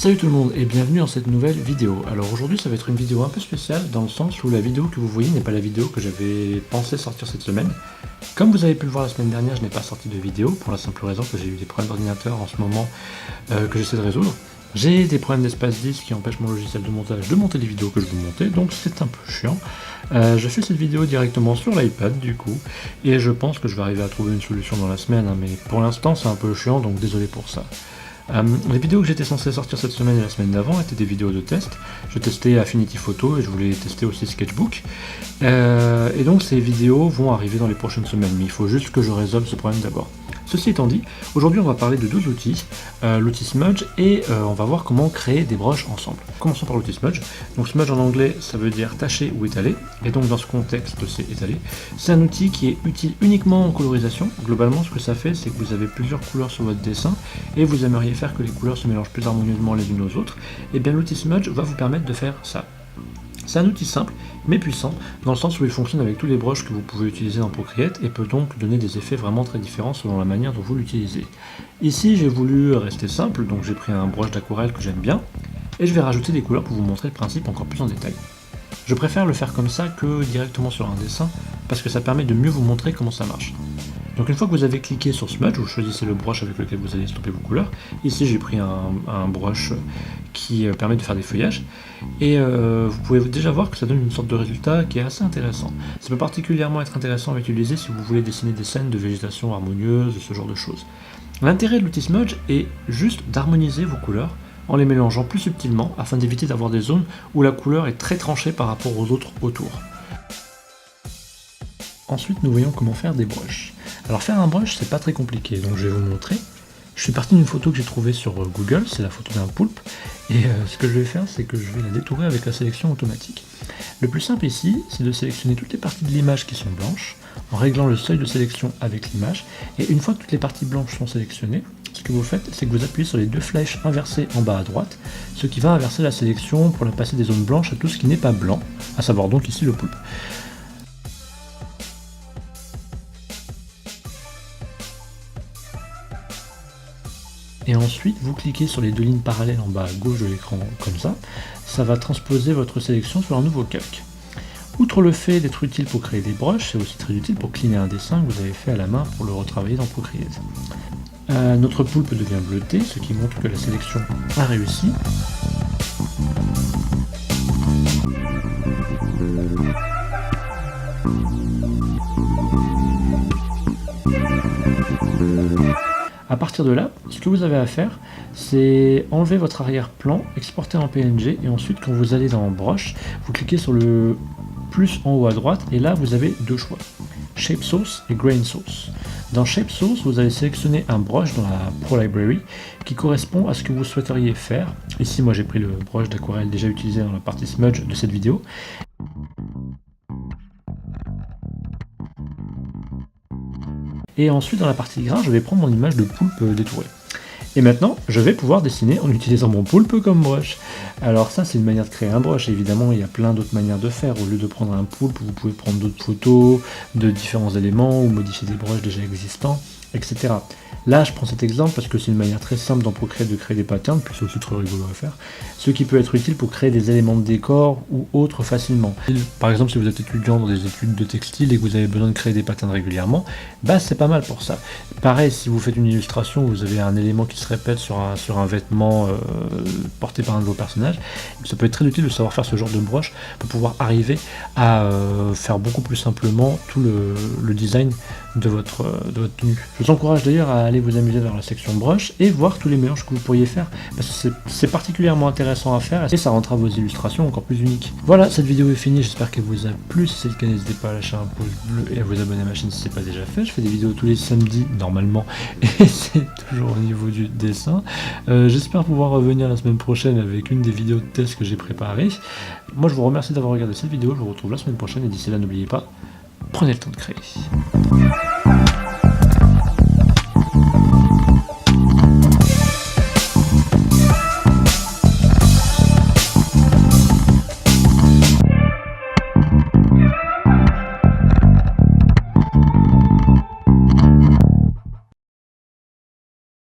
Salut tout le monde et bienvenue dans cette nouvelle vidéo. Alors aujourd'hui ça va être une vidéo un peu spéciale dans le sens où la vidéo que vous voyez n'est pas la vidéo que j'avais pensé sortir cette semaine. Comme vous avez pu le voir la semaine dernière, je n'ai pas sorti de vidéo pour la simple raison que j'ai eu des problèmes d'ordinateur en ce moment que j'essaie de résoudre. J'ai des problèmes d'espace disque qui empêchent mon logiciel de montage de monter les vidéos que je veux monter, donc c'est un peu chiant. Je fais cette vidéo directement sur l'iPad du coup, et je pense que je vais arriver à trouver une solution dans la semaine, mais pour l'instant c'est un peu chiant, donc désolé pour ça. Les vidéos que j'étais censé sortir cette semaine et la semaine d'avant étaient des vidéos de test. Je testais Affinity Photo et je voulais tester aussi Sketchbook. Et donc ces vidéos vont arriver dans les prochaines semaines, mais il faut juste que je résolve ce problème d'abord. Ceci étant dit, aujourd'hui on va parler de deux outils, l'outil Smudge et on va voir comment créer des brushes ensemble. Commençons par l'outil Smudge. Donc Smudge en anglais ça veut dire tacher ou étaler, et donc dans ce contexte c'est étaler. C'est un outil qui est utile uniquement en colorisation. Globalement ce que ça fait c'est que vous avez plusieurs couleurs sur votre dessin et vous aimeriez faire que les couleurs se mélangent plus harmonieusement les unes aux autres, et bien l'outil Smudge va vous permettre de faire ça. C'est un outil simple mais puissant dans le sens où il fonctionne avec tous les brushes que vous pouvez utiliser dans Procreate et peut donc donner des effets vraiment très différents selon la manière dont vous l'utilisez. Ici j'ai voulu rester simple, donc j'ai pris un brush d'aquarelle que j'aime bien et je vais rajouter des couleurs pour vous montrer le principe encore plus en détail. Je préfère le faire comme ça que directement sur un dessin parce que ça permet de mieux vous montrer comment ça marche. Donc une fois que vous avez cliqué sur Smudge, vous choisissez le brush avec lequel vous allez stopper vos couleurs. Ici j'ai pris un brush qui permet de faire des feuillages. Et vous pouvez déjà voir que ça donne une sorte de résultat qui est assez intéressant. Ça peut particulièrement être intéressant à utiliser si vous voulez dessiner des scènes de végétation harmonieuse, ce genre de choses. L'intérêt de l'outil Smudge est juste d'harmoniser vos couleurs en les mélangeant plus subtilement afin d'éviter d'avoir des zones où la couleur est très tranchée par rapport aux autres autour. Ensuite, nous voyons comment faire des brushes. Alors faire un brush, c'est pas très compliqué, donc je vais vous montrer. Je suis parti d'une photo que j'ai trouvée sur Google, c'est la photo d'un poulpe, et ce que je vais faire, c'est que je vais la détourer avec la sélection automatique. Le plus simple ici, c'est de sélectionner toutes les parties de l'image qui sont blanches, en réglant le seuil de sélection avec l'image, et une fois que toutes les parties blanches sont sélectionnées, ce que vous faites, c'est que vous appuyez sur les deux flèches inversées en bas à droite, ce qui va inverser la sélection pour la passer des zones blanches à tout ce qui n'est pas blanc, à savoir donc ici le poulpe. Et ensuite, vous cliquez sur les deux lignes parallèles en bas à gauche de l'écran, comme ça va transposer votre sélection sur un nouveau calque. Outre le fait d'être utile pour créer des brushes, c'est aussi très utile pour cleaner un dessin que vous avez fait à la main pour le retravailler dans Procreate. Notre poulpe devient bleuté, ce qui montre que la sélection a réussi. A partir de là, ce que vous avez à faire, c'est enlever votre arrière-plan, exporter en PNG, et ensuite quand vous allez dans Brush, vous cliquez sur le plus en haut à droite, et là vous avez deux choix, Shape Source et Grain Source. Dans Shape Source, vous allez sélectionner un brush dans la Pro Library qui correspond à ce que vous souhaiteriez faire. Ici, moi j'ai pris le brush d'aquarelle déjà utilisé dans la partie Smudge de cette vidéo. Et ensuite, dans la partie grain, je vais prendre mon image de poulpe détourée. Et maintenant, je vais pouvoir dessiner en utilisant mon poulpe comme brush. Alors ça, c'est une manière de créer un brush. Évidemment, il y a plein d'autres manières de faire. Au lieu de prendre un poulpe, vous pouvez prendre d'autres photos de différents éléments ou modifier des brushes déjà existants, etc. Là, je prends cet exemple parce que c'est une manière très simple dans Procreate de créer des patterns, puis c'est aussi très rigolo à faire, ce qui peut être utile pour créer des éléments de décor ou autres facilement. Par exemple, si vous êtes étudiant dans des études de textile et que vous avez besoin de créer des patterns régulièrement, bah c'est pas mal pour ça. Pareil, si vous faites une illustration, vous avez un élément qui se répète sur un vêtement porté par un de vos personnages, ça peut être très utile de savoir faire ce genre de brush pour pouvoir arriver à faire beaucoup plus simplement tout le design de votre tenue. Je vous encourage d'ailleurs à aller vous amuser dans la section brush et voir tous les mélanges que vous pourriez faire, parce que c'est particulièrement intéressant à faire et ça rendra vos illustrations encore plus uniques. Voilà, cette vidéo est finie, j'espère qu'elle vous a plu. Si c'est le cas, n'hésitez pas à lâcher un pouce bleu et à vous abonner à ma chaîne si ce n'est pas déjà fait. Je fais des vidéos tous les samedis normalement et c'est toujours au niveau du dessin. J'espère pouvoir revenir la semaine prochaine avec une des vidéos de test que j'ai préparées. Moi je vous remercie d'avoir regardé cette vidéo, je vous retrouve la semaine prochaine et d'ici là n'oubliez pas, prenez le temps de créer.